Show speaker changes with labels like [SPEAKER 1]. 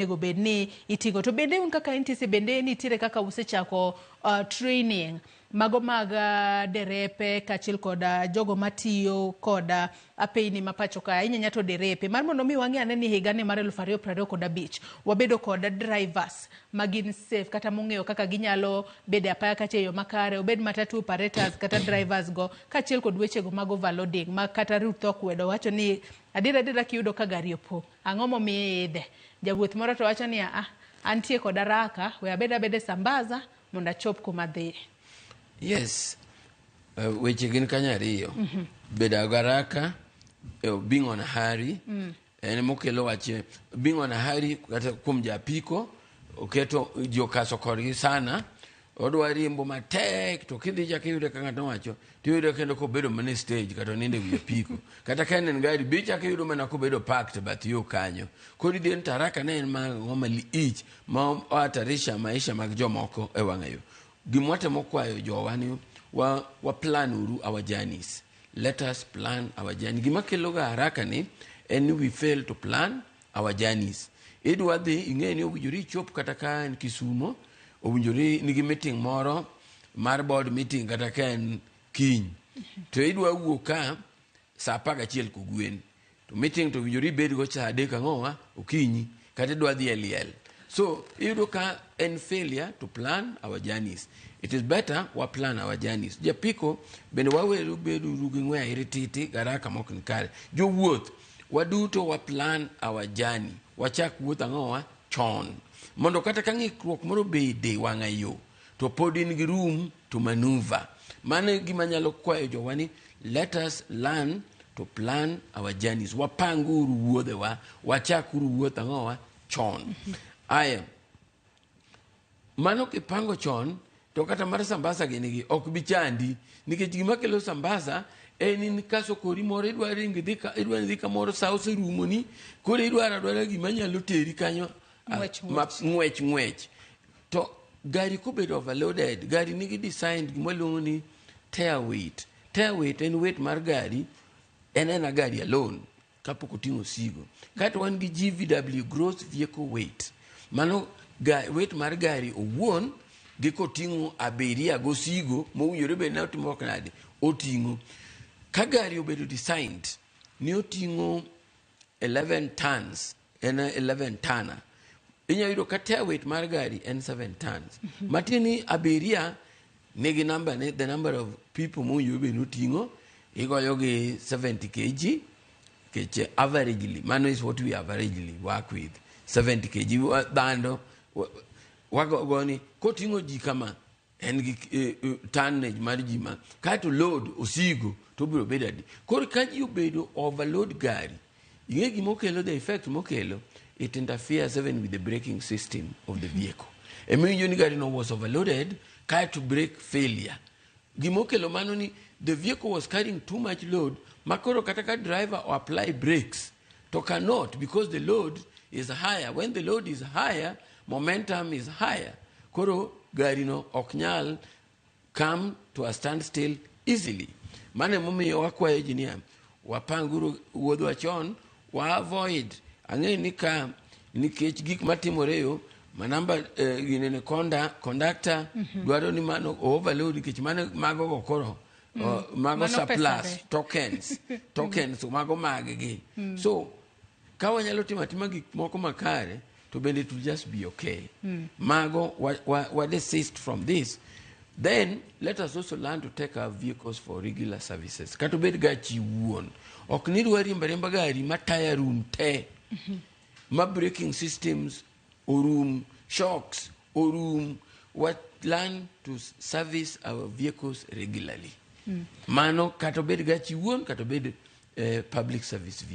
[SPEAKER 1] nego bedni itigo to bende un kaka NTSA bende nitiere kaka usechako training mago mag derepe kachil koda jogo matiyo koda apeni mapacho ka inyanya to derepe mar mondo mi wangi ane ni higani mar 2025 wabedo koda drivers magin safe kata mong'eyo kaka ginyalo bede apaya kata yo makare obed matatu operators kata drivers go kachil kod weche go mag overloading ma kata Ruth okwedo wacho ni adira kiyudo ka gari opo ang'o momiyo idhe jawuoth moro to wacho ni antie kod haraka we abeda sambaza mondo achop kuma dhi.
[SPEAKER 2] Yes, weche gin kanya ariyo. Beda garaka, being on a hurry, and mokelo wache, being on a hurry, kata kum japiko, oketo jokaso korgi sana, odwa riembo matek, to kidhi chakiyude kang'ato wacho, tiyude kendo kobedo mane stage, kata ninde wiye piko. Kata kanen gari, bicha kiyudo mana kobedo packed, but yo kanyo. Kodi den taraka na en ng'oma ich, ma atarisha maisha mag jomoko e wang'ayo. Gimwate mokwayo jowa ni wa plan uru our journeys. Let us plan our journey. Gima keloga haraka ni and we fail to plan our journeys. Edwa dhi ing'eni owinjori chop kata ka en Kisumo, owinjori nigi meeting moro mar board meeting kata ka en kiny. To idwa wuok ka saa 11 kogwen. To meeting to owinjori bed go saa 3 ang'owa okinyi kata idwa dhi liel. So, iruka en failure to plan our journeys. It is better we plan our journeys. Japiko, bende waweru bedu rugingwe irititi garaka mokni kare. Jo wuoth, waduto wa plan our journey. Wachak wuoth ang'owa chon. Mondo kata kang'ikruok moro bede wang'ayo. To pod in gi room to maneuver. Mane gima nyalo kwayo jowani, let us learn to plan our journeys. Wapanguru wuodhewa, wachakuru wuoth ang'owa chon. Aya, mano kipango chon, to kata mar sambaza genigi, ok bichandi, nikech gima kelo sambaza, en kaso kori moro idwa ringi dhika moro sa oserumoni, kore idwara gima nyalo teri kanyo, ng'wech. To gari kobedo overloaded, gari nigi designed gima luongo ni tear weight. Tear weight en weight mar gari, en gari alone, kapok oting'o sigo. Kata wan gi GVW, gross vehicle weight. Mano weight mar gari owuon giko tingo abiria go sigo mowinjore be na otimo knade otingo ka gari obedo designed ni otingo 11 tons en 11 tana inyayudo ka tear weight mar gari en 7 tons matini abiria nigi number ne the number of people mowinjore be notingo igoyo gi 70 kg keche averagely mano is what we averagely work with 70 kg dando wagoni kotingo ji kama en gi tonnage mar ji ma ka to load osigo to biro bedadi kor ka ji obedo overload gari ing'e gima okelo the effect mokelo it interferes even with the braking system of the vehicle emiyo ni gari no was overloaded ka to brake failure gima okelo mano ni the vehicle was carrying too much load makoro kata ka driver or apply brakes to cannot because the load is higher. When the load is higher, momentum is higher. Koro gari no oknyal come to a standstill easily. Mane mumi wakwa engineer wapanguru wuodhwa chon wa avoid ang'e ni ka nikech gik matimoreyo manamba ginene conductor dwaro ni mano overload nikech mano mago gokoro mago surplus tokens mago maggi so kawa nyalo tima gik moko makare to bende it will just be okay mago what desist from this then let us also learn to take our vehicles for regular services kato bed gachi wuon ok ni dwari riemba gari mataya room te ma braking systems or shocks or what learn to service our vehicles regularly mano kato bed gachi wuon kato bed public service vehicle.